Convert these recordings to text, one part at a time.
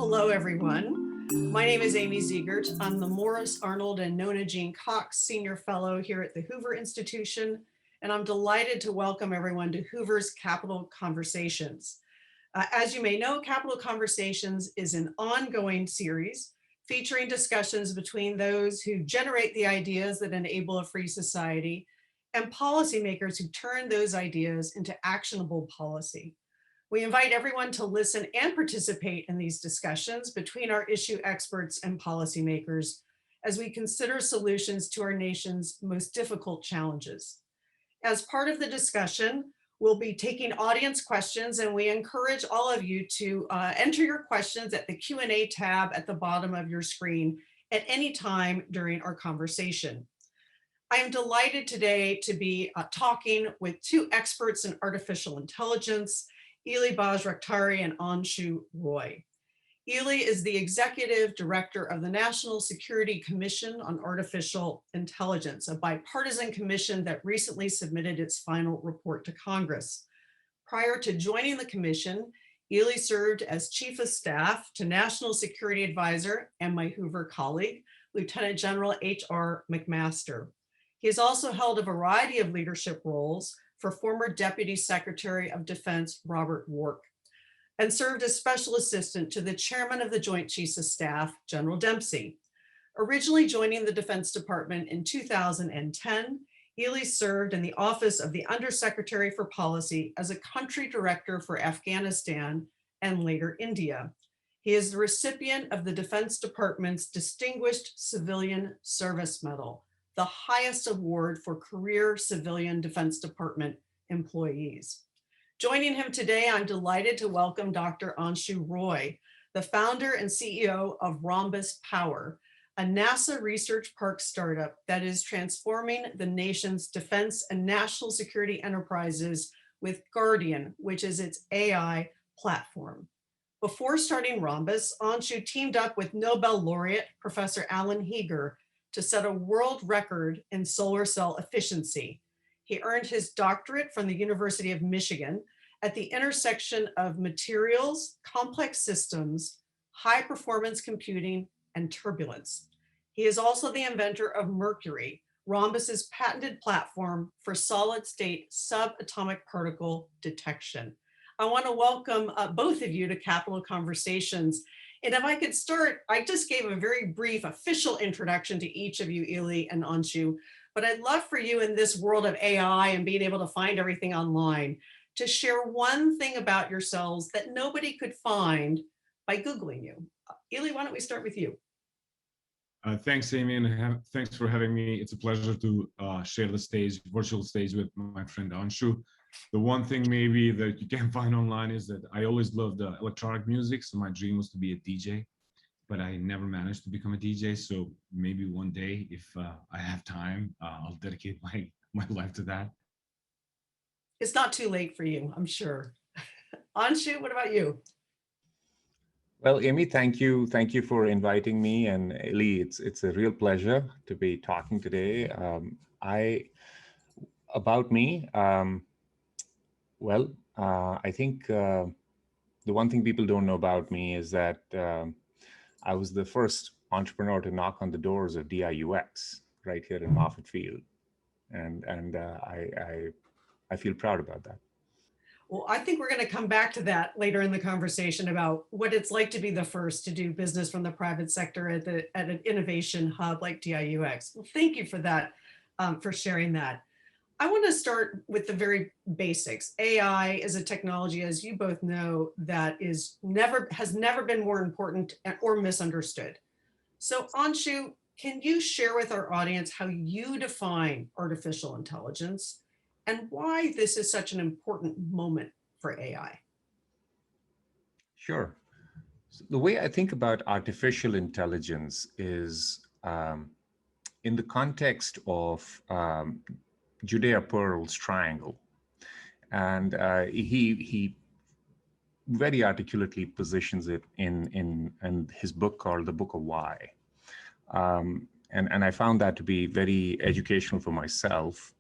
Hello, everyone. My name is Amy Zegart. I'm the Morris, Arnold, and Nona Jean Cox Senior Fellow here at the Hoover Institution, and I'm delighted to welcome everyone to Hoover's Capital Conversations. As you may know, Capital Conversations is an ongoing series featuring discussions between those who generate the ideas that enable a free society and policymakers who turn those ideas into actionable policy. We invite everyone to listen and participate in these discussions between our issue experts and policymakers as we consider solutions to our nation's most difficult challenges. As part of the discussion, we'll be taking audience questions, and we encourage all of you to enter your questions at the Q&A tab at the bottom of your screen at any time during our conversation. I am delighted today to be talking with two experts in artificial intelligence, Ely Bajraktari and Anshu Roy. Ely is the Executive Director of the National Security Commission on Artificial Intelligence, a bipartisan commission that recently submitted its final report to Congress. Prior to joining the commission, Ely served as Chief of Staff to National Security Advisor and my Hoover colleague, Lieutenant General H.R. McMaster. He has also held a variety of leadership roles for former Deputy Secretary of Defense Robert Work, and served as Special Assistant to the Chairman of the Joint Chiefs of Staff, General Dempsey. Originally joining the Defense Department in 2010, Ely served in the Office of the Undersecretary for Policy as a Country Director for Afghanistan and later India. He is the recipient of the Defense Department's Distinguished Civilian Service Medal, the highest award for career civilian Defense Department employees. Joining him today, I'm delighted to welcome Dr. Anshu Roy, the founder and CEO of Rhombus Power, a NASA research park startup that is transforming the nation's defense and national security enterprises with Guardian, which is its AI platform. Before starting Rhombus, Anshu teamed up with Nobel laureate Professor Alan Heeger to set a world record in solar cell efficiency. He earned his doctorate from the University of Michigan at the intersection of materials, complex systems, high performance computing, and turbulence. He is also the inventor of Mercury, Rhombus's patented platform for solid state subatomic particle detection. I want to welcome both of you to Capital Conversations. And if I could start, I just gave a very brief official introduction to each of you, Ely and Anshu, but I'd love for you in this world of AI and being able to find everything online to share one thing about yourselves that nobody could find by Googling you. Ely, why don't we start with you? Thanks, Amy, and thanks for having me. It's a pleasure to share the stage, virtual stage, with my friend Anshu. The one thing maybe that you can find online is that I always loved electronic music, so my dream was to be a DJ, but I never managed to become a DJ. So maybe one day, if I have time, I'll dedicate my life to that. It's not too late for you, I'm sure. Anshu, what about you? Well, Amy, thank you for inviting me, and Ely, it's a real pleasure to be talking today. About me. I think the one thing people don't know about me is that I was the first entrepreneur to knock on the doors of DIUX right here in Moffett Field, and I feel proud about that. Well, I think we're going to come back to that later in the conversation about what it's like to be the first to do business from the private sector at an innovation hub like DIUX. Well, thank you for that, for sharing that. I want to start with the very basics. AI is a technology, as you both know, that has never been more important or misunderstood. So Anshu, can you share with our audience how you define artificial intelligence and why this is such an important moment for AI? Sure. So the way I think about artificial intelligence is in the context of Judea-Pearl's triangle. And he very articulately positions it in his book called The Book of Why. And I found that to be very educational for myself.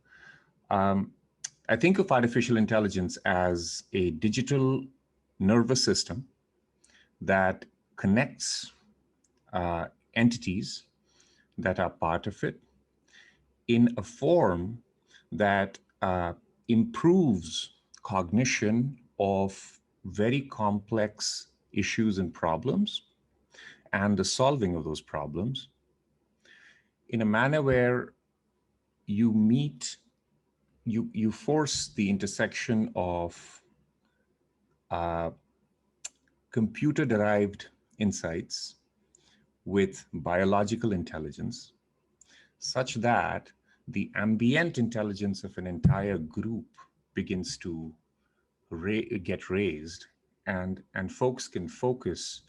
I think of artificial intelligence as a digital nervous system that connects entities that are part of it in a form that improves cognition of very complex issues and problems and the solving of those problems in a manner where you force the intersection of computer-derived insights with biological intelligence, such that the ambient intelligence of an entire group begins to get raised, and folks can focus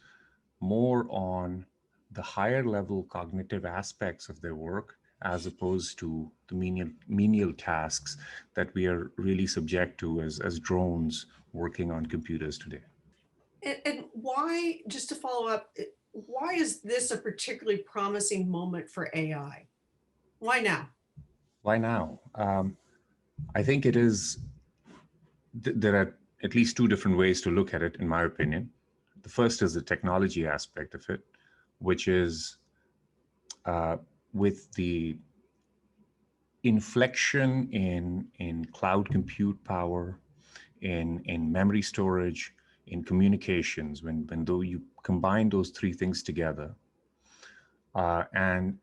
more on the higher level cognitive aspects of their work as opposed to the menial tasks that we are really subject to as drones working on computers today. And why, just to follow up, why is this a particularly promising moment for AI? Why now? Why now? I think it is, there are at least two different ways to look at it, in my opinion. The first is the technology aspect of it, which is with the inflection in cloud compute power, in memory storage, in communications, when though you combine those three things together, and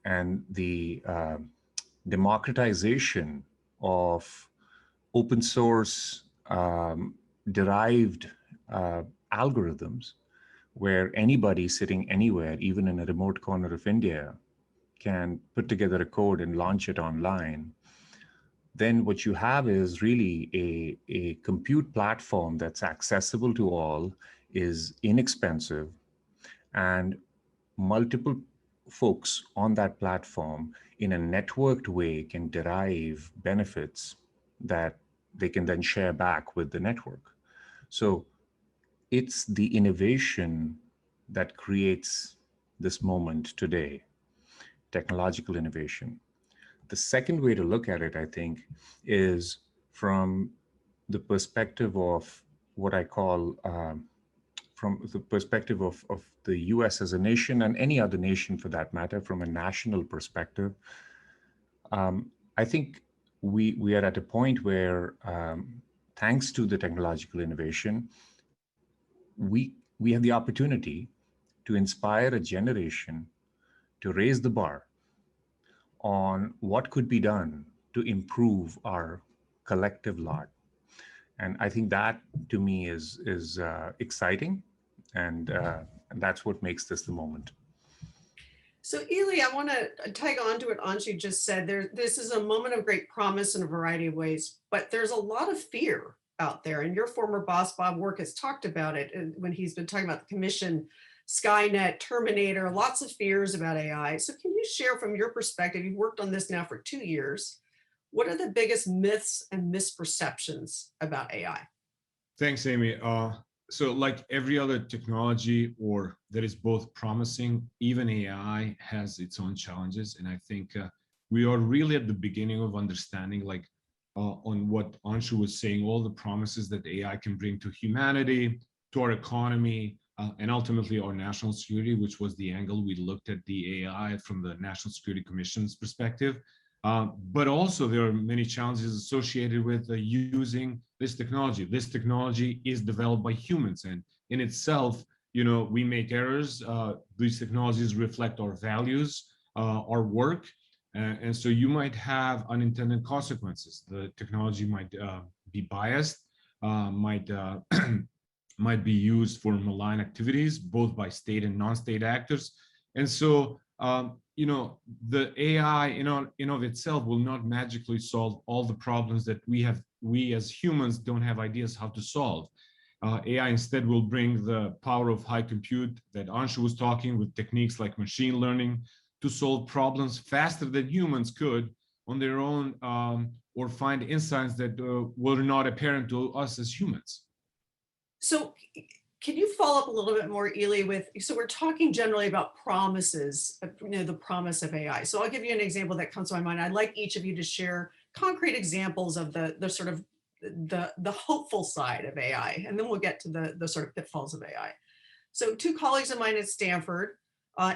the democratization of open source derived algorithms, where anybody sitting anywhere, even in a remote corner of India, can put together a code and launch it online, then what you have is really a compute platform that's accessible to all, is inexpensive, and multiple folks on that platform in a networked way can derive benefits that they can then share back with the network. So it's the innovation that creates this moment today, technological innovation. The second way to look at it, I think, is from the perspective of what I call, from the perspective of the US as a nation, and any other nation for that matter, from a national perspective. I think we are at a point where, thanks to the technological innovation, we have the opportunity to inspire a generation to raise the bar on what could be done to improve our collective lot. And I think that, to me, is exciting, and that's what makes this the moment. So Ely, I want to tag on to what Anshu just said. This is a moment of great promise in a variety of ways, but there's a lot of fear out there. And your former boss, Bob Work, has talked about it when he's been talking about the commission, Skynet, Terminator, lots of fears about AI. So can you share from your perspective, you've worked on this now for 2 years, what are the biggest myths and misperceptions about AI? Thanks, Amy. So like every other technology or that is both promising, even AI has its own challenges. And I think we are really at the beginning of understanding, like on what Anshu was saying, all the promises that AI can bring to humanity, to our economy, and ultimately our national security, which was the angle we looked at the AI from the National Security Commission's perspective. But also there are many challenges associated with using this technology. This technology is developed by humans, and in itself, you know, we make errors. These technologies reflect our values, our work, and so you might have unintended consequences. The technology might be biased, might be used for malign activities, both by state and non-state actors, and so. You know, the AI in of itself will not magically solve all the problems that we as humans don't have ideas how to solve. AI instead will bring the power of high compute that Anshu was talking, with techniques like machine learning, to solve problems faster than humans could on their own, or find insights that were not apparent to us as humans. So can you follow up a little bit more, Ely, so we're talking generally about promises, you know, the promise of AI. So I'll give you an example that comes to my mind. I'd like each of you to share concrete examples of the sort of the hopeful side of AI, and then we'll get to the sort of pitfalls of AI. So two colleagues of mine at Stanford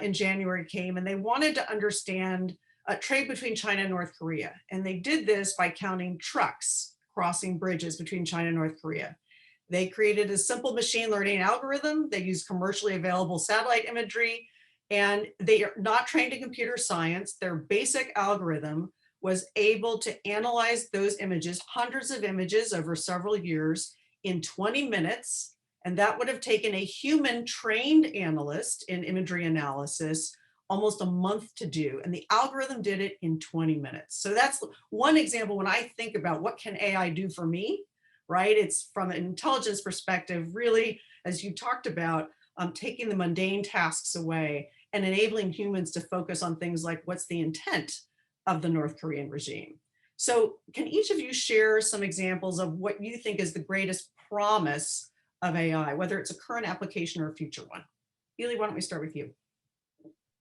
in January came and they wanted to understand trade between China and North Korea. And they did this by counting trucks crossing bridges between China and North Korea. They created a simple machine learning algorithm. They used commercially available satellite imagery, and they are not trained in computer science. Their basic algorithm was able to analyze those images, hundreds of images over several years in 20 minutes. And that would have taken a human trained analyst in imagery analysis almost a month to do. And the algorithm did it in 20 minutes. So that's one example when I think about what can AI do for me, right? It's from an intelligence perspective, really, as you talked about, taking the mundane tasks away and enabling humans to focus on things like what's the intent of the North Korean regime. So can each of you share some examples of what you think is the greatest promise of AI, whether it's a current application or a future one? Ely, why don't we start with you?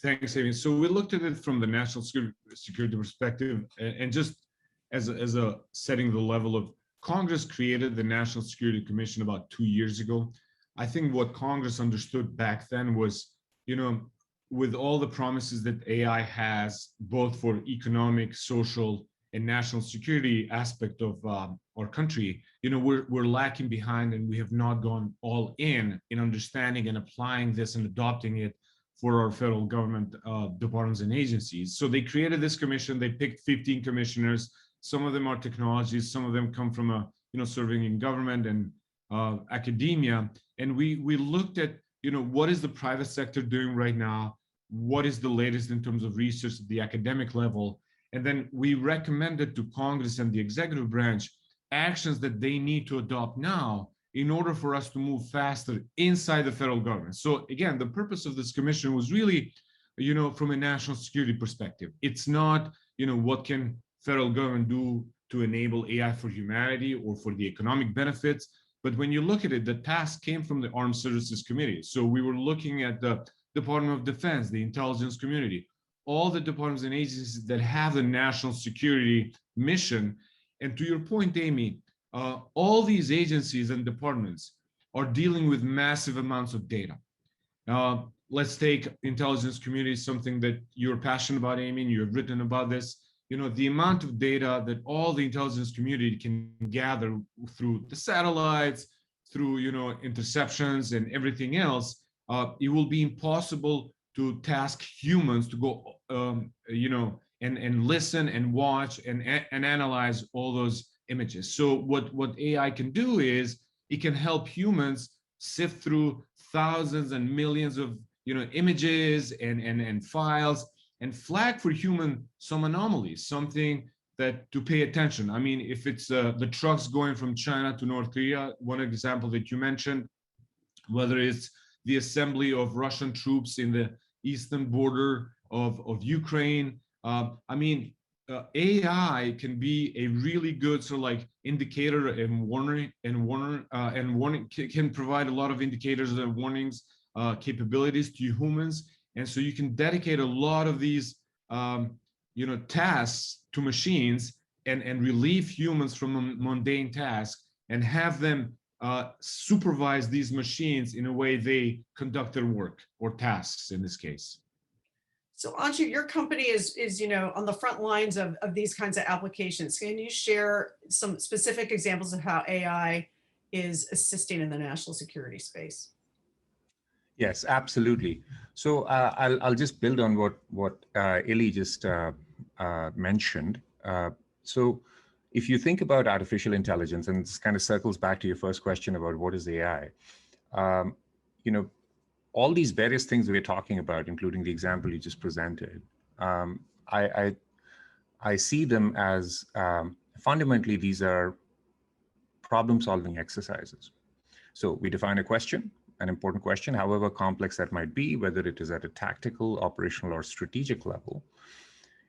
Thanks, Amy. So we looked at it from the national security perspective, and just as a setting the level of Congress created the National Security Commission about 2 years ago. I think what Congress understood back then was, with all the promises that AI has, both for economic, social, and national security aspect of our country, we're lacking behind, and we have not gone all in understanding and applying this and adopting it for our federal government departments and agencies. So they created this commission. They picked 15 commissioners. Some of them are technologists. Some of them come from serving in government and academia. And we looked at what is the private sector doing right now? What is the latest in terms of research at the academic level? And then we recommended to Congress and the executive branch actions that they need to adopt now in order for us to move faster inside the federal government. So again, the purpose of this commission was really, from a national security perspective. It's not, what can federal government do to enable AI for humanity or for the economic benefits. But when you look at it, the task came from the Armed Services Committee. So we were looking at the Department of Defense, the intelligence community, all the departments and agencies that have the national security mission. And to your point, Amy, all these agencies and departments are dealing with massive amounts of data. Let's take intelligence community, something that you're passionate about, Amy, and you have written about this. The amount of data that all the intelligence community can gather through the satellites, through interceptions and everything else, it will be impossible to task humans to go, and listen and watch and analyze all those images. So what AI can do is it can help humans sift through thousands and millions of images and files and flag for human some anomalies, something that to pay attention. I mean, if it's the trucks going from China to North Korea, one example that you mentioned, whether it's the assembly of Russian troops in the eastern border of Ukraine. AI can be a really good sort of like indicator and warning can provide a lot of indicators and warnings capabilities to humans, and so you can dedicate a lot of these tasks to machines and relieve humans from a mundane task and have them supervise these machines in a way they conduct their work or tasks in this case. So Anshu, your company is on the front lines of these kinds of applications. Can you share some specific examples of how AI is assisting in the national security space? Yes, absolutely. So I'll just build on what Ely just mentioned. So if you think about artificial intelligence, and this kind of circles back to your first question about what is AI, all these various things we're talking about, including the example you just presented, I see them as fundamentally these are problem-solving exercises. So we define a question, an important question, however complex that might be, whether it is at a tactical, operational, or strategic level.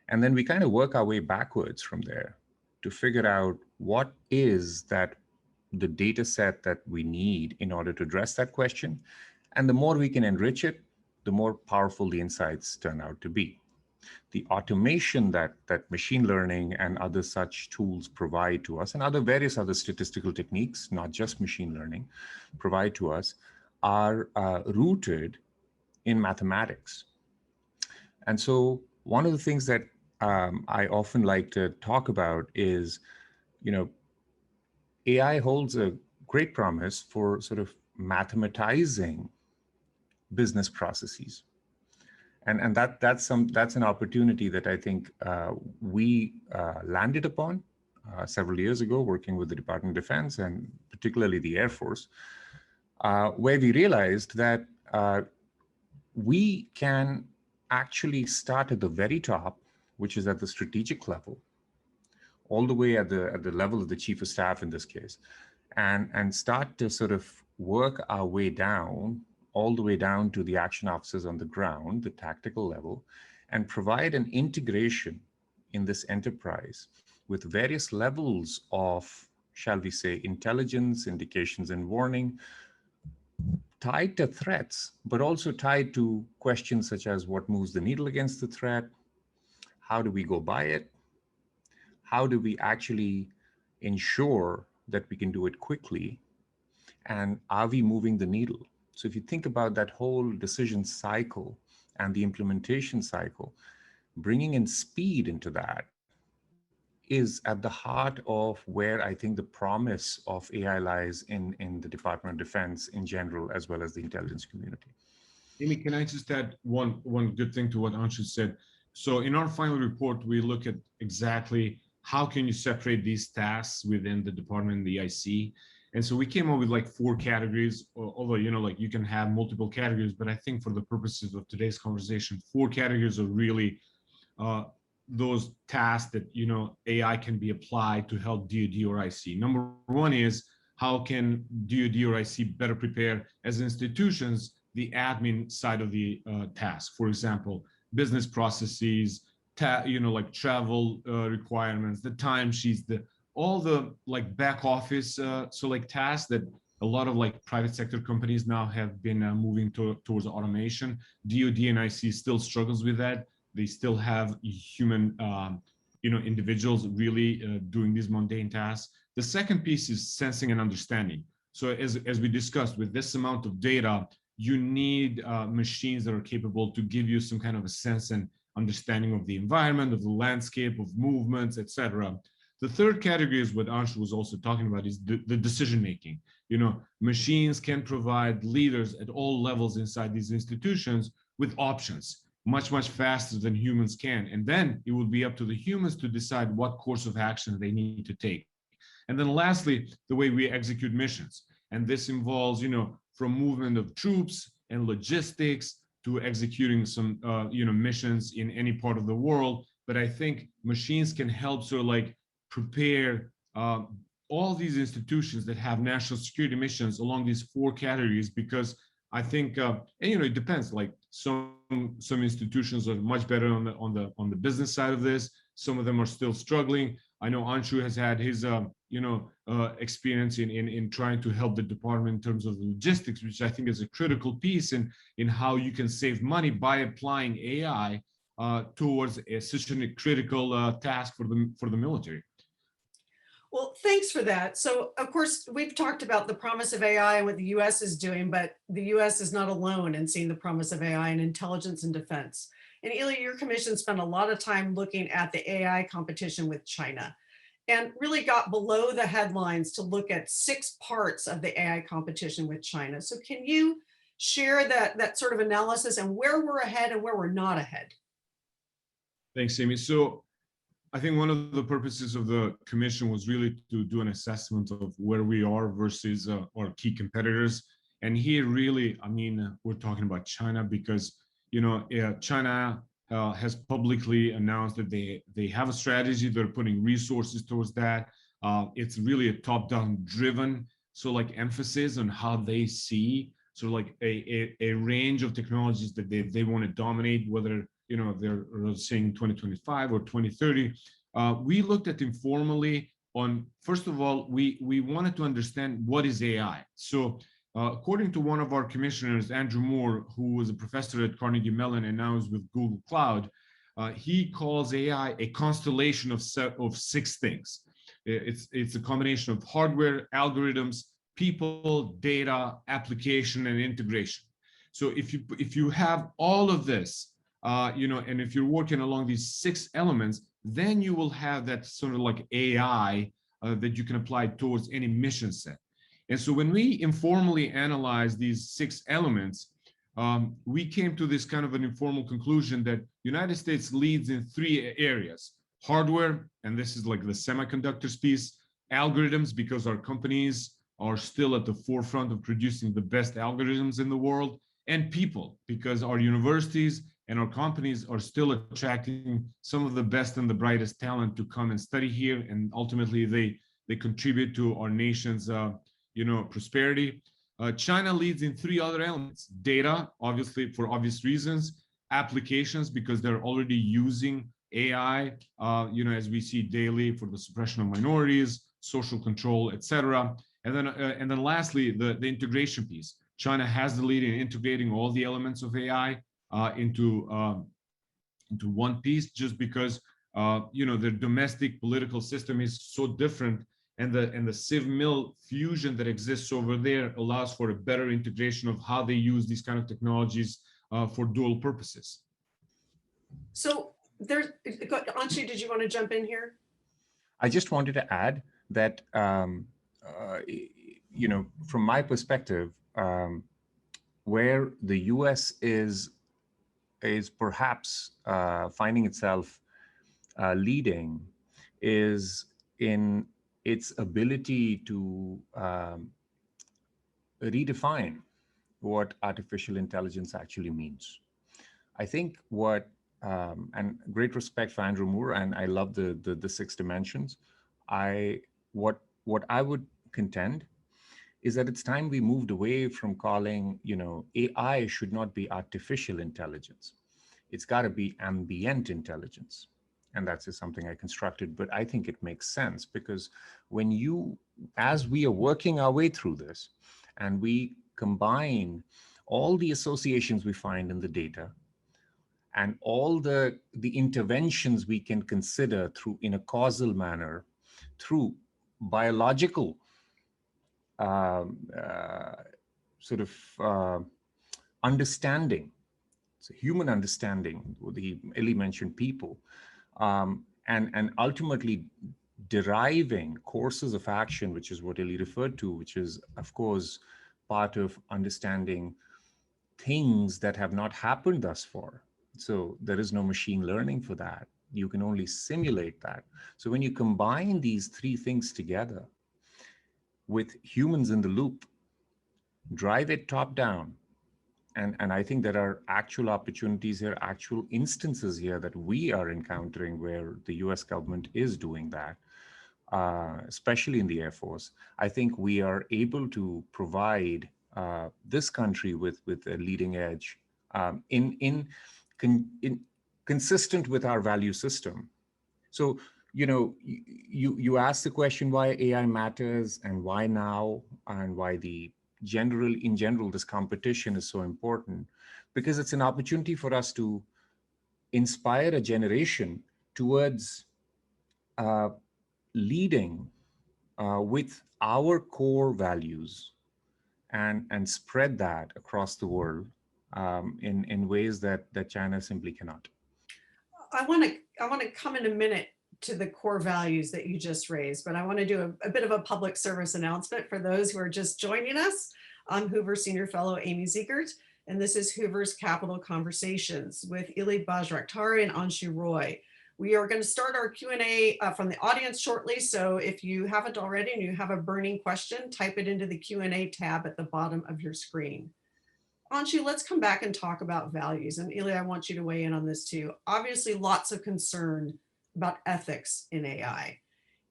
And then we kind of work our way backwards from there to figure out what is that the data set that we need in order to address that question. And the more we can enrich it, the more powerful the insights turn out to be. The automation that machine learning and other such tools provide to us, and various other statistical techniques, not just machine learning, provide to us, are rooted in mathematics. And so one of the things that I often like to talk about is, AI holds a great promise for sort of mathematizing business processes. And that's an opportunity that I think we landed upon several years ago, working with the Department of Defense and particularly the Air Force, where we realized that we can actually start at the very top, which is at the strategic level, all the way at the level of the chief of staff in this case, and start to sort of work our way down, all the way down to the action officers on the ground, the tactical level, and provide an integration in this enterprise with various levels of, shall we say, intelligence, indications, and warning, tied to threats, but also tied to questions such as what moves the needle against the threat, how do we go by it, how do we actually ensure that we can do it quickly, and are we moving the needle? So if you think about that whole decision cycle and the implementation cycle, bringing in speed into that is at the heart of where I think the promise of AI lies in the Department of Defense in general, as well as the intelligence community. Amy, can I just add one good thing to what Anshu said? So in our final report, we look at exactly how can you separate these tasks within the department and the IC. And so we came up with like 4 categories, although, like you can have multiple categories, but I think for the purposes of today's conversation, 4 categories are really those tasks that, AI can be applied to help DoD or IC. Number 1 is how can DoD or IC better prepare as institutions the admin side of the task. For example, business processes, like travel requirements, the timesheets, all the like back office, so like tasks that a lot of like private sector companies now have been moving towards automation. DoD and IC still struggles with that. They still have human, individuals really doing these mundane tasks. The second piece is sensing and understanding. So as we discussed, with this amount of data, you need machines that are capable to give you some kind of a sense and understanding of the environment, of the landscape, of movements, etc. The third category is what Anshu was also talking about, is the decision making. Machines can provide leaders at all levels inside these institutions with options much faster than humans can. And then it will be up to the humans to decide what course of action they need to take. And then lastly, the way we execute missions. And this involves, from movement of troops and logistics to executing some, missions in any part of the world. But I think machines can help sort of like prepare all these institutions that have national security missions along these 4 categories, because I think, and it depends. Like some institutions are much better on the business side of this. Some of them are still struggling. I know Anshu has had his, experience in trying to help the department in terms of logistics, which I think is a critical piece in how you can save money by applying AI towards such a critical task for the military. Well, thanks for that. So, of course, we've talked about the promise of AI and what the US is doing, but the US is not alone in seeing the promise of AI in intelligence and defense. And Ilya, your commission spent a lot of time looking at the AI competition with China and really got below the headlines to look at 6 parts of the AI competition with China. So can you share that sort of analysis and where we're ahead and where we're not ahead? Thanks, Amy. So I think one of the purposes of the commission was really to do an assessment of where we are versus our key competitors. And here really, we're talking about China because, China has publicly announced that they have a strategy. They're putting resources towards that. It's really a top-down driven, so like emphasis on how they see sort of like a range of technologies that they want to dominate, whether they're saying 2025 or 2030. We looked at informally on, first of all, we wanted to understand what is AI. So according to one of our commissioners, Andrew Moore, who was a professor at Carnegie Mellon and now is with Google Cloud, he calls AI a constellation of 6 things. It's a combination of hardware, algorithms, people, data, application, and integration. So if you have all of this, and if you're working along these 6 elements, then you will have that sort of like AI that you can apply towards any mission set. And so when we informally analyze these 6 elements, we came to this kind of an informal conclusion that United States leads in 3 areas: hardware, and this is like the semiconductors piece; algorithms, because our companies are still at the forefront of producing the best algorithms in the world; and people, because our universities and our companies are still attracting some of the best and the brightest talent to come and study here, and ultimately they contribute to our nation's prosperity. China leads in 3 other elements: data, obviously for obvious reasons; applications, because they're already using AI, as we see daily, for the suppression of minorities, social control, etc. And then lastly, the integration piece. China has the lead in integrating all the elements of AI into one piece, just because their domestic political system is so different, and the civ-mil fusion that exists over there allows for a better integration of how they use these kind of technologies for dual purposes. So there's, Anshu, did you want to jump in here? I just wanted to add that, from my perspective, where the US is perhaps finding itself leading is in its ability to redefine what artificial intelligence actually means. I think and great respect for Andrew Moore, and I love the 6 dimensions. What I would contend is that it's time we moved away from calling, AI should not be artificial intelligence. It's got to be ambient intelligence. And that's just something I constructed, but I think it makes sense, because as we are working our way through this, and we combine all the associations we find in the data and all the interventions we can consider in a causal manner through biological understanding, so human understanding. Ellie mentioned people, and ultimately deriving courses of action, which is what Ellie referred to, which is, of course, part of understanding things that have not happened thus far. So there is no machine learning for that. You can only simulate that. So when you combine these 3 things together with humans in the loop, drive it top down, and I think there are actual opportunities here, actual instances here that we are encountering where the US government is doing that, especially in the Air Force. I think we are able to provide this country with a leading edge consistent with our value system. So, you asked the question why AI matters and why now, and why in general, this competition is so important, because it's an opportunity for us to inspire a generation towards leading with our core values and spread that across the world in ways that China simply cannot. I want to come in a minute to the core values that you just raised, but I want to do a bit of a public service announcement for those who are just joining us. I'm Hoover Senior Fellow Amy Zegart, and this is Hoover's Capital Conversations with Ili Bajraktari and Anshu Roy. We are going to start our Q&A from the audience shortly, so if you haven't already and you have a burning question, type it into the Q&A tab at the bottom of your screen. Anshu, let's come back and talk about values. And Ili, I want you to weigh in on this too. Obviously, lots of concern about ethics in AI.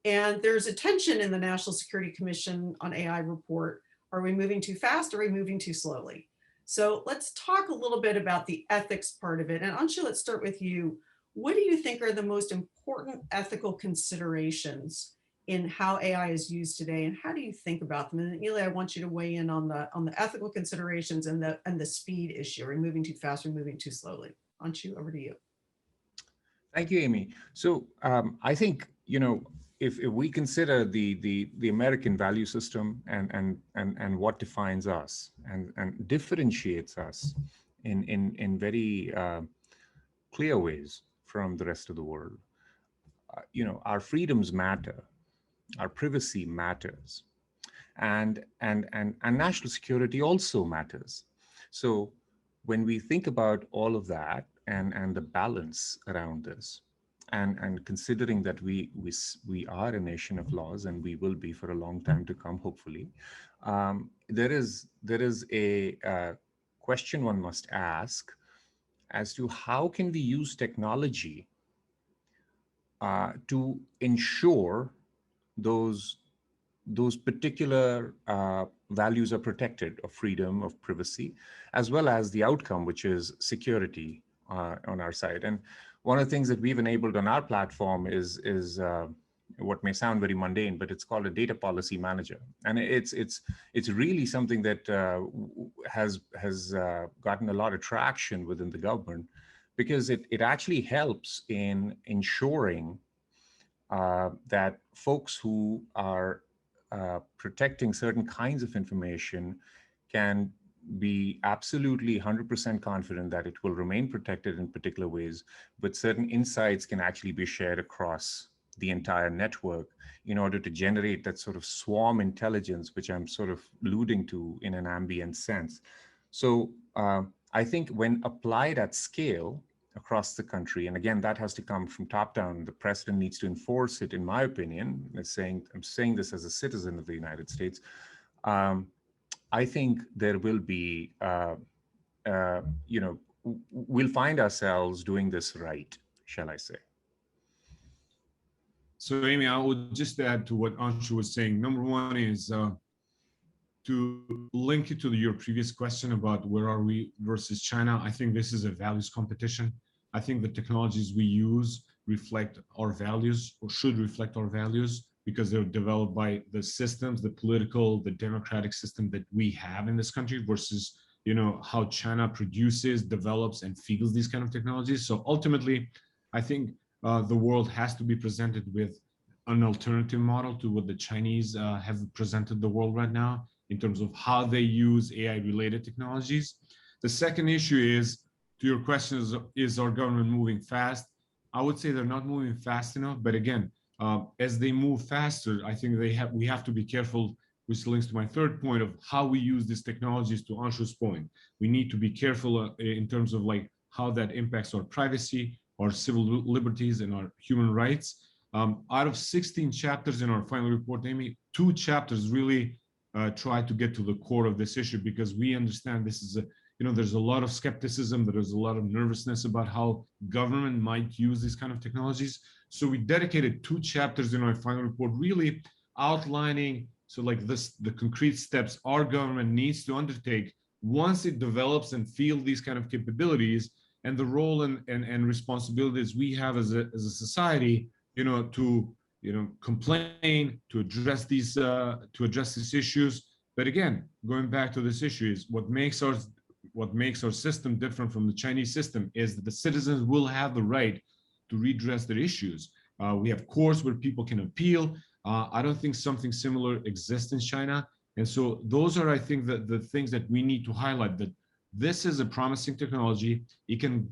And there's a tension in the National Security Commission on AI report. Are we moving too fast? Or are we moving too slowly? So let's talk a little bit about the ethics part of it. And Anshu, let's start with you. What do you think are the most important ethical considerations in how AI is used today, and how do you think about them? And Ili, I want you to weigh in on the ethical considerations and the speed issue. Are we moving too fast or moving too slowly? Anshu, over to you. Thank you, Amy. So I think, if we consider the American value system and what defines us and differentiates us in very clear ways from the rest of the world, our freedoms matter, our privacy matters, and national security also matters. So when we think about all of that and the balance around this, and considering that we are a nation of laws, and we will be for a long time to come, hopefully, there is a question one must ask as to how can we use technology to ensure those particular values are protected, of freedom, of privacy, as well as the outcome, which is security on our side. And one of the things that we've enabled on our platform is what may sound very mundane, but it's called a data policy manager. And it's really something that has gotten a lot of traction within the government, because it actually helps in ensuring that folks who are protecting certain kinds of information can be absolutely 100% confident that it will remain protected in particular ways, but certain insights can actually be shared across the entire network in order to generate that sort of swarm intelligence, which I'm sort of alluding to in an ambient sense. So I think when applied at scale across the country, and again, that has to come from top down, the president needs to enforce it, in my opinion. I'm saying this as a citizen of the United States. I think there will be, we'll find ourselves doing this right, shall I say. So Amy, I would just add to what Anshu was saying. Number one is to link it to your previous question about where are we versus China. I think this is a values competition. I think the technologies we use reflect our values, or should reflect our values, because they're developed by the systems, the political, the democratic system that we have in this country, versus how China produces, develops, and feels these kind of technologies. So ultimately, I think the world has to be presented with an alternative model to what the Chinese have presented the world right now in terms of how they use AI-related technologies. The second issue is, to your question, is our government moving fast? I would say they're not moving fast enough, but again, as they move faster, I think we have to be careful, which links to my third point of how we use these technologies. To Anshu's point, we need to be careful in terms of like how that impacts our privacy, our civil liberties, and our human rights. Out of 16 chapters in our final report, Amy, 2 chapters really try to get to the core of this issue, because we understand this is there's a lot of skepticism, there's a lot of nervousness about how government might use these kind of technologies. So we dedicated 2 chapters in our final report really outlining, so like the concrete steps our government needs to undertake once it develops and field these kind of capabilities, and the role and responsibilities we have as a society, to complain, to address these issues. But again, going back to this issue, is what makes our system different from the Chinese system is that the citizens will have the right to redress their issues. We have courts where people can appeal. I don't think something similar exists in China. And so those are, I think, the things that we need to highlight, that this is a promising technology. It can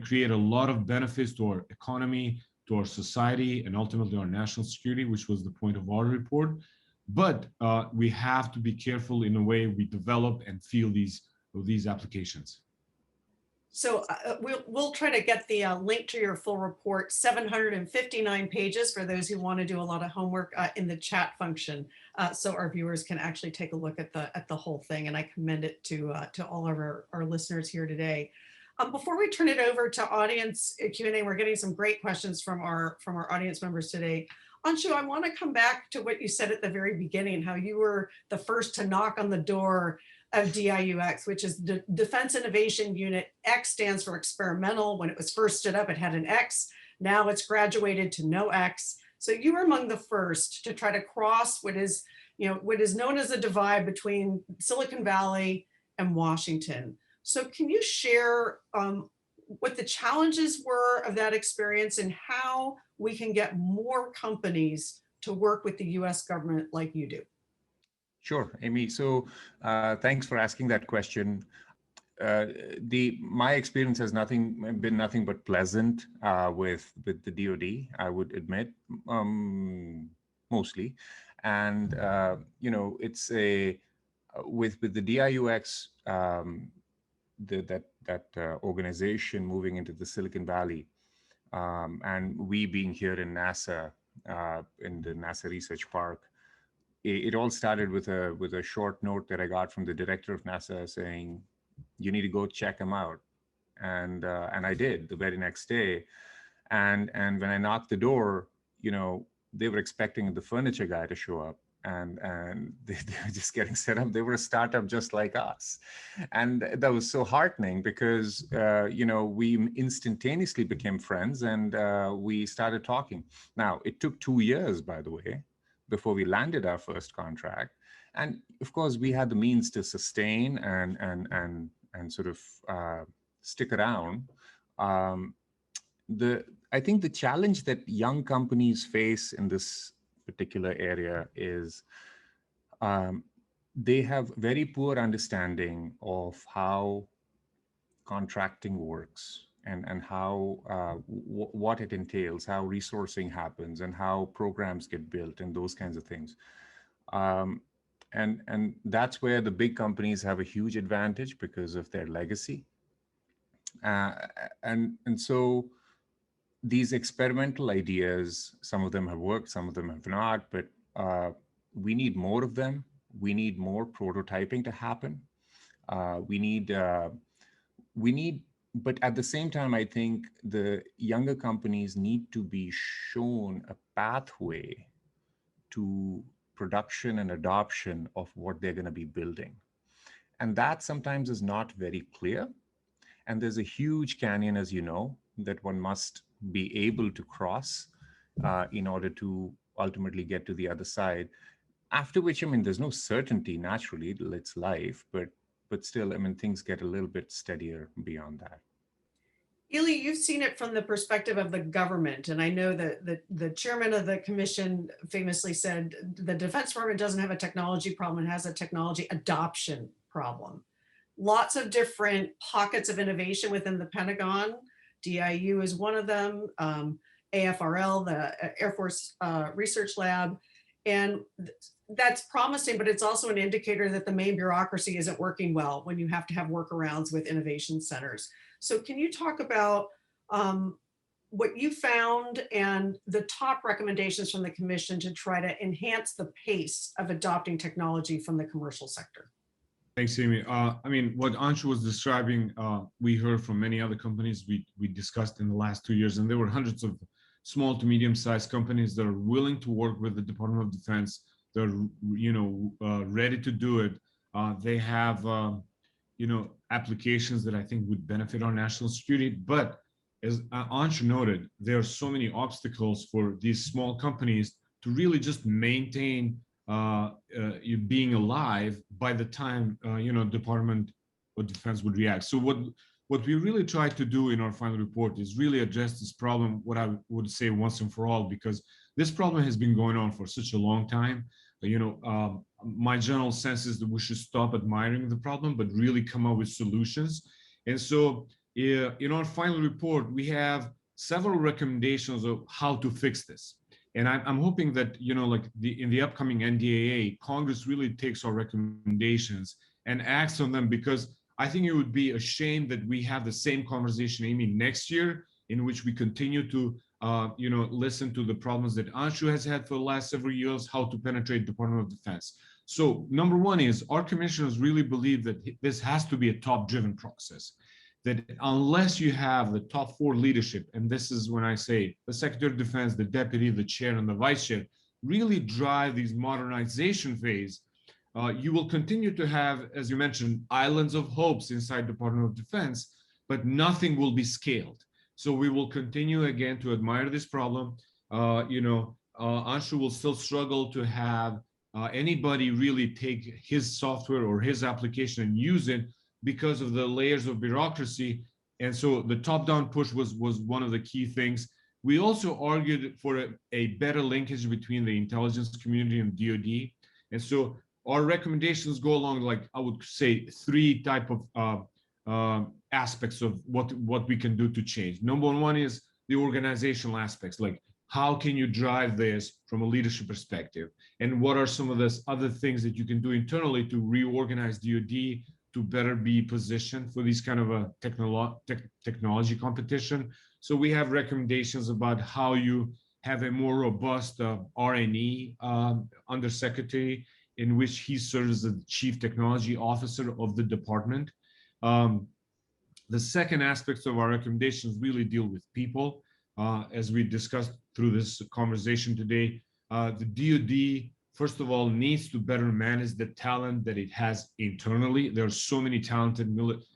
create a lot of benefits to our economy, to our society, and ultimately our national security, which was the point of our report. But we have to be careful in the way we develop and field these applications. So we'll try to get the link to your full report, 759 pages, for those who want to do a lot of homework, in the chat function, so our viewers can actually take a look at the whole thing. And I commend it to all of our listeners here today. Before we turn it over to audience Q&A, we're getting some great questions from our audience members today. Anshu, I want to come back to what you said at the very beginning, how you were the first to knock on the door of DIUX, which is the Defense Innovation Unit. X stands for experimental. When it was first stood up, it had an X. Now it's graduated to no X. So you were among the first to try to cross what is known as a divide between Silicon Valley and Washington. So can you share what the challenges were of that experience, and how we can get more companies to work with the US government like you do? Sure, Amy. So thanks for asking that question. My experience has been nothing but pleasant with the DoD, I would admit, mostly. And it's with the DIUX, that organization moving into the Silicon Valley, and we being here in NASA, in the NASA Research Park. It all started with a short note that I got from the director of NASA saying, "You need to go check him out," and I did the very next day. And when I knocked the door, they were expecting the furniture guy to show up, and they were just getting set up. They were a startup just like us, and that was so heartening because we instantaneously became friends, and we started talking. Now it took 2 years, by the way, before we landed our first contract. And of course, we had the means to sustain and sort of stick around. I think the challenge that young companies face in this particular area is they have very poor understanding of how contracting works, and how what it entails, how resourcing happens, and how programs get built, and those kinds of things. And that's where the big companies have a huge advantage because of their legacy. And so these experimental ideas, some of them have worked, some of them have not, but we need more of them. We need more prototyping to happen. We need, but at the same time, I think the younger companies need to be shown a pathway to production and adoption of what they're going to be building. And that sometimes is not very clear. And there's a huge canyon, as you know, that one must be able to cross in order to ultimately get to the other side. After which, there's no certainty, naturally, it's life, but still, things get a little bit steadier beyond that. Ely, you've seen it from the perspective of the government. And I know that the chairman of the commission famously said, the Defense Department doesn't have a technology problem, it has a technology adoption problem. Lots of different pockets of innovation within the Pentagon. DIU is one of them, AFRL, the Air Force Research Lab. And that's promising, but it's also an indicator that the main bureaucracy isn't working well when you have to have workarounds with innovation centers. So can you talk about what you found and the top recommendations from the commission to try to enhance the pace of adopting technology from the commercial sector? Thanks, Amy. What Anshu was describing, we heard from many other companies we discussed in the last 2 years, and there were hundreds of small to medium-sized companies that are willing to work with the Department of Defense. They're, ready to do it. They have, applications that I think would benefit our national security. But as Anshu noted, there are so many obstacles for these small companies to really just maintain you being alive by the time Department of Defense would react. So what we really tried to do in our final report is really address this problem, what I would say once and for all, because this problem has been going on for such a long time. My general sense is that we should stop admiring the problem, but really come up with solutions. And so in our final report, we have several recommendations of how to fix this. And I'm hoping that, in the upcoming NDAA, Congress really takes our recommendations and acts on them, because I think it would be a shame that we have the same conversation, Amy, next year, in which we continue to, listen to the problems that Anshu has had for the last several years, how to penetrate the Department of Defense. So number one is our commissioners really believe that this has to be a top-driven process, that unless you have the top 4 leadership, and this is when I say the Secretary of Defense, the Deputy, the Chair, and the Vice Chair, really drive these modernization phase, you will continue to have, as you mentioned, islands of hopes inside Department of Defense, but nothing will be scaled. So we will continue again to admire this problem. Anshu will still struggle to have anybody really take his software or his application and use it because of the layers of bureaucracy. And so the top-down push was one of the key things. We also argued for a better linkage between the intelligence community and DoD. And so our recommendations go along, like I would say, three type of aspects of what we can do to change. Number one is the organizational aspects, like how can you drive this from a leadership perspective? And what are some of the other things that you can do internally to reorganize DoD to better be positioned for these kind of a technology competition? So we have recommendations about how you have a more robust R&E undersecretary, in which he serves as the chief technology officer of the department. The second aspect of our recommendations really deal with people. As we discussed through this conversation today, the DoD, first of all, needs to better manage the talent that it has internally. There are so many talented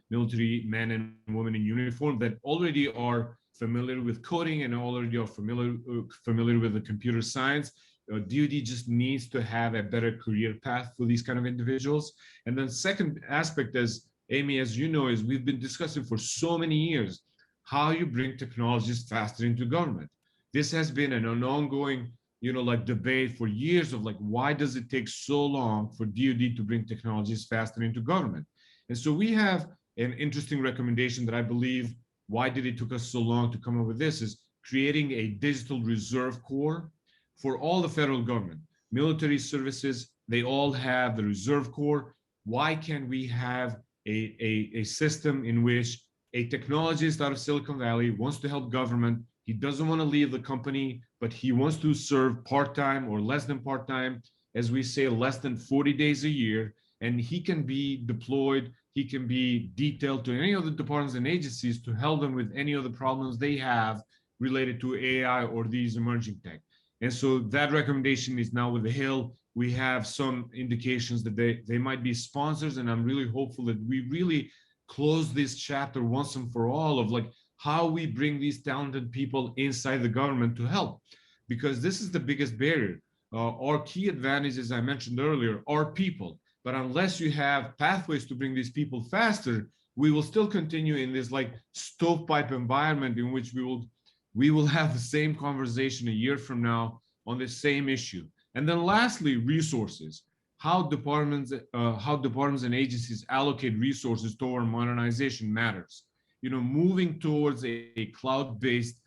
military men and women in uniform that already are familiar with coding and already are familiar with the computer science. DoD just needs to have a better career path for these kind of individuals. And then second aspect, as Amy, as you know, is we've been discussing for so many years how you bring technologies faster into government. This has been an ongoing, like debate for years of like, why does it take so long for DoD to bring technologies faster into government? And so we have an interesting recommendation that I believe, why did it took us so long to come up with this, is creating a digital reserve corps for all the federal government. Military services, they all have the reserve corps. Why can't we have a system in which a technologist out of Silicon Valley wants to help government? He doesn't want to leave the company, but he wants to serve part-time or less than part-time, as we say, less than 40 days a year. And he can be deployed, he can be detailed to any of the departments and agencies to help them with any of the problems they have related to AI or these emerging tech. And so that recommendation is now with the Hill. We have some indications that they might be sponsors, and I'm really hopeful that we really close this chapter once and for all of like how we bring these talented people inside the government to help, because this is the biggest barrier. Our key advantage, as I mentioned earlier, are people. But unless you have pathways to bring these people faster, we will still continue in this like stovepipe environment in which we will have the same conversation a year from now on the same issue. And then lastly, resources. How departments and agencies allocate resources toward modernization matters. Moving towards a cloud-based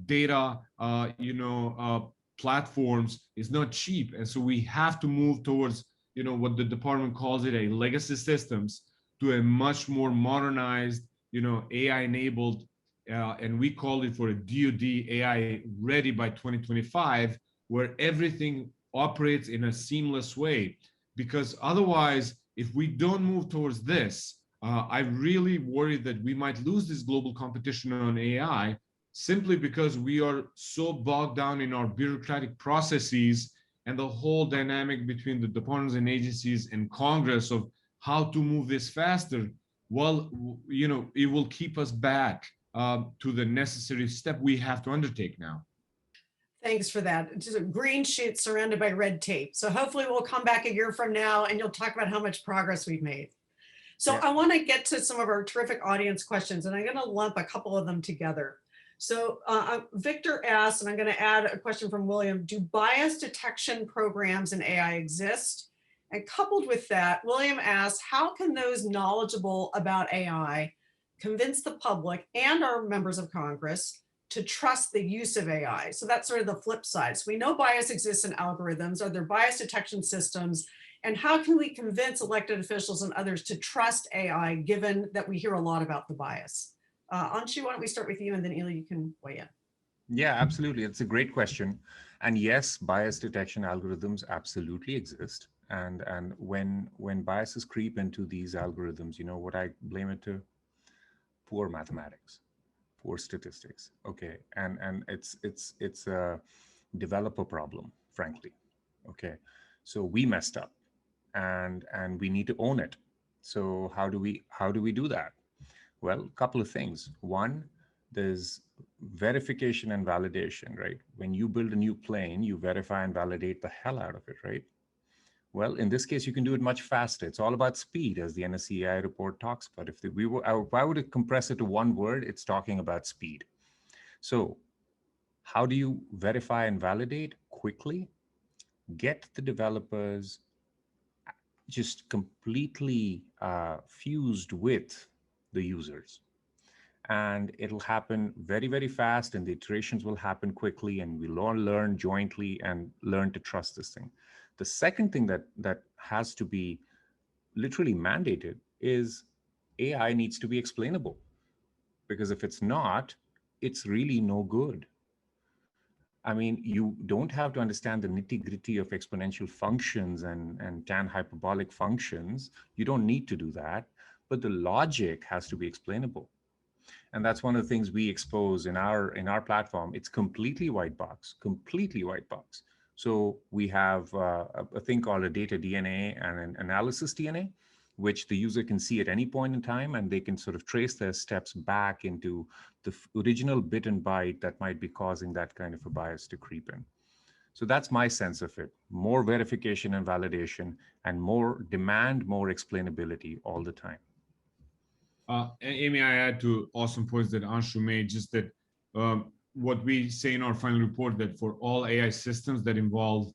data, platforms is not cheap. And so we have to move towards, what the department calls it, a legacy systems, to a much more modernized, AI-enabled, and we call it for a DoD AI ready by 2025, where everything operates in a seamless way. Because otherwise, if we don't move towards this, I really worry that we might lose this global competition on AI simply because we are so bogged down in our bureaucratic processes and the whole dynamic between the departments and agencies and Congress of how to move this faster. Well, it will keep us back to the necessary step we have to undertake now. Thanks for that. It's just a green sheet surrounded by red tape. So hopefully we'll come back a year from now and you'll talk about how much progress we've made. So yeah. I want to get to some of our terrific audience questions, and I'm going to lump a couple of them together. So Victor asked, and I'm going to add a question from William, do bias detection programs in AI exist? And coupled with that, William asked, how can those knowledgeable about AI convince the public and our members of Congress to trust the use of AI? So that's sort of the flip side. So we know bias exists in algorithms. Are there bias detection systems? And how can we convince elected officials and others to trust AI, given that we hear a lot about the bias? Anshu, why don't we start with you, and then Eli, you can weigh in. Yeah, absolutely. It's a great question. And yes, bias detection algorithms absolutely exist. And when biases creep into these algorithms, what I blame it to? Poor mathematics, poor statistics. Okay, and it's a developer problem, frankly. Okay, so we messed up, and we need to own it. So how do we do that? Well, a couple of things. One, there's verification and validation, right? When you build a new plane, you verify and validate the hell out of it, right? Well, in this case, you can do it much faster. It's all about speed, as the NSCI report talks about. If I would compress it to one word, it's talking about speed. So How do you verify and validate quickly? Get the developers just completely fused with the users. And it'll happen very, very fast, and the iterations will happen quickly, and we'll all learn jointly and learn to trust this thing. The second thing that has to be literally mandated is AI needs to be explainable, because if it's not, it's really no good. I mean, you don't have to understand the nitty-gritty of exponential functions and tan hyperbolic functions. You don't need to do that, but the logic has to be explainable. And that's one of the things we expose in our platform. It's completely white box, completely white box. So we have a thing called a data DNA and an analysis DNA, which the user can see at any point in time, and they can sort of trace their steps back into the original bit and byte that might be causing that kind of a bias to creep in. So that's my sense of it. More verification and validation, and more demand, more explainability all the time. Amy, I add to awesome points that Anshu made, just that what we say in our final report, that for all AI systems that involve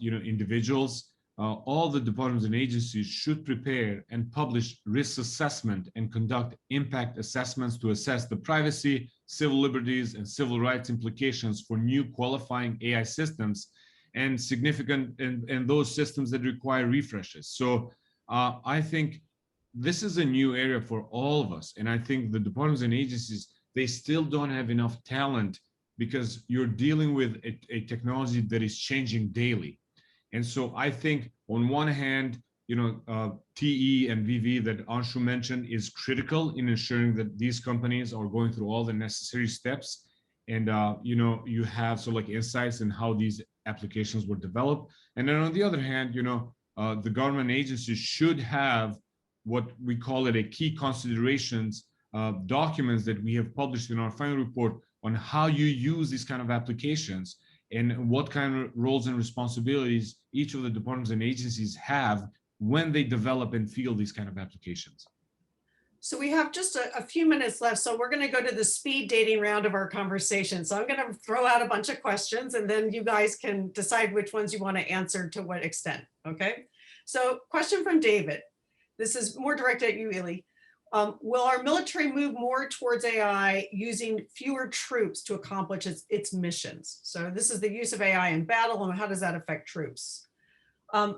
individuals, all the departments and agencies should prepare and publish risk assessment and conduct impact assessments to assess the privacy, civil liberties, and civil rights implications for new qualifying AI systems and significant and those systems that require refreshes. So I think this is a new area for all of us. And I think the departments and agencies, they still don't have enough talent, because you're dealing with a technology that is changing daily. And so I think on one hand, TE and VV that Anshu mentioned is critical in ensuring that these companies are going through all the necessary steps. And, you have sort of like insights in how these applications were developed. And then on the other hand, the government agencies should have what we call it a key considerations documents that we have published in our final report on how you use these kind of applications and what kind of roles and responsibilities each of the departments and agencies have when they develop and field these kind of applications. So we have just a few minutes left. So we're going to go to the speed dating round of our conversation. So I'm going to throw out a bunch of questions, and then you guys can decide which ones you want to answer to what extent. Okay. So question from David. This is more directed at you, Ely. Will our military move more towards AI using fewer troops to accomplish its missions? So this is the use of AI in battle, and how does that affect troops?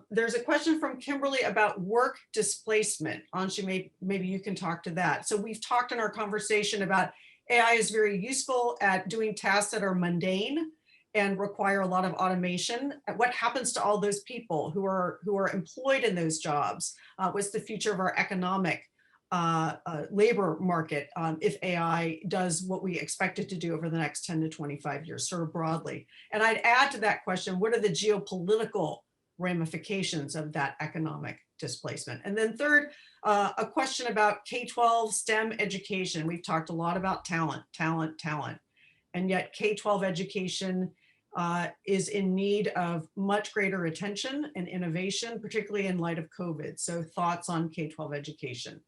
There's a question from Kimberly about work displacement. Anshu, maybe you can talk to that. So we've talked in our conversation about AI is very useful at doing tasks that are mundane and require a lot of automation. What happens to all those people who are employed in those jobs? What's the future of our economic labor market if AI does what we expect it to do over the next 10 to 25 years, sort of broadly? And I'd add to that question, what are the geopolitical ramifications of that economic displacement? And then third, a question about K-12 STEM education. We've talked a lot about talent. And yet K-12 education is in need of much greater attention and innovation, particularly in light of COVID. So thoughts on K-12 education.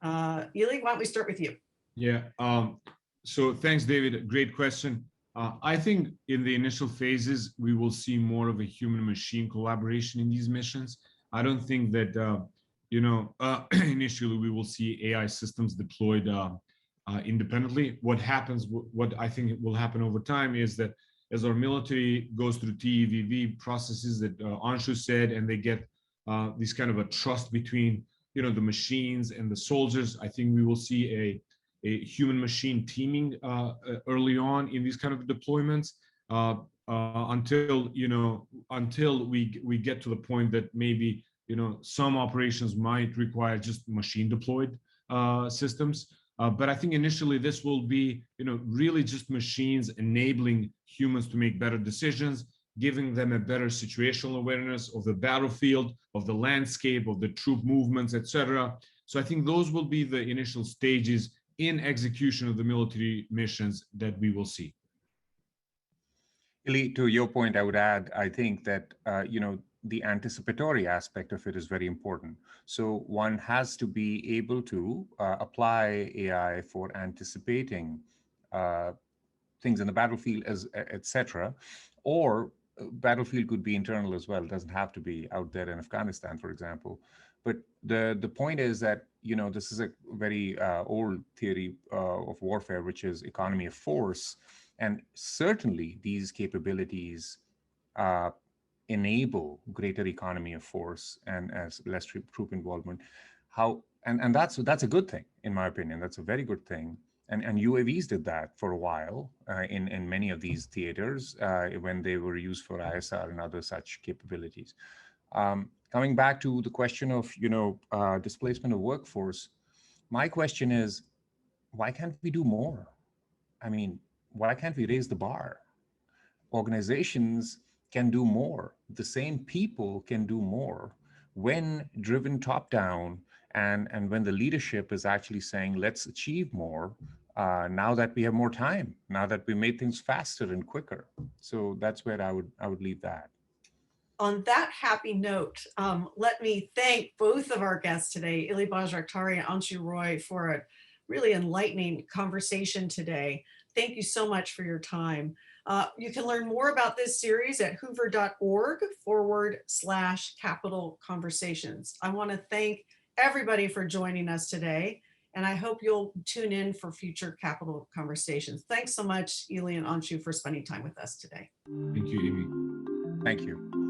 Ely, why don't we start with you? Yeah, so thanks, David. Great question. I think in the initial phases, we will see more of a human-machine collaboration in these missions. I don't think that, initially we will see AI systems deployed independently. What I think will happen over time is that as our military goes through TEVV processes that Anshu said, and they get this kind of a trust between, the machines and the soldiers, I think we will see a human machine teaming early on in these kind of deployments until we get to the point that maybe, some operations might require just machine deployed systems. But I think initially this will be, really just machines enabling humans to make better decisions, giving them a better situational awareness of the battlefield, of the landscape, of the troop movements, etc. So I think those will be the initial stages in execution of the military missions that we will see. Ely, to your point, I would add, I think that, the anticipatory aspect of it is very important. So one has to be able to apply AI for anticipating things in the battlefield, as etc. Or battlefield could be internal as well. It doesn't have to be out there in Afghanistan, for example. But the point is that, you know, this is a very old theory of warfare, which is economy of force. And certainly these capabilities enable greater economy of force and as less troop involvement. And that's a good thing, in my opinion. That's a very good thing. And UAVs did that for a while in many of these theaters when they were used for ISR and other such capabilities. Coming back to the question of, you know, displacement of workforce, my question is, why can't we do more? I mean, why can't we raise the bar? Organizations can do more. The same people can do more when driven top down, and when the leadership is actually saying, let's achieve more now that we have more time, now that we made things faster and quicker. So that's where I would leave that. On that happy note, let me thank both of our guests today, Ili Bajraktari and Anshu Roy, for a really enlightening conversation today. Thank you so much for your time. You can learn more about this series at hoover.org/capital conversations. I want to thank everybody for joining us today, and I hope you'll tune in for future capital conversations. Thanks so much, Ili and Anshu, for spending time with us today. Thank you, Amy. Thank you.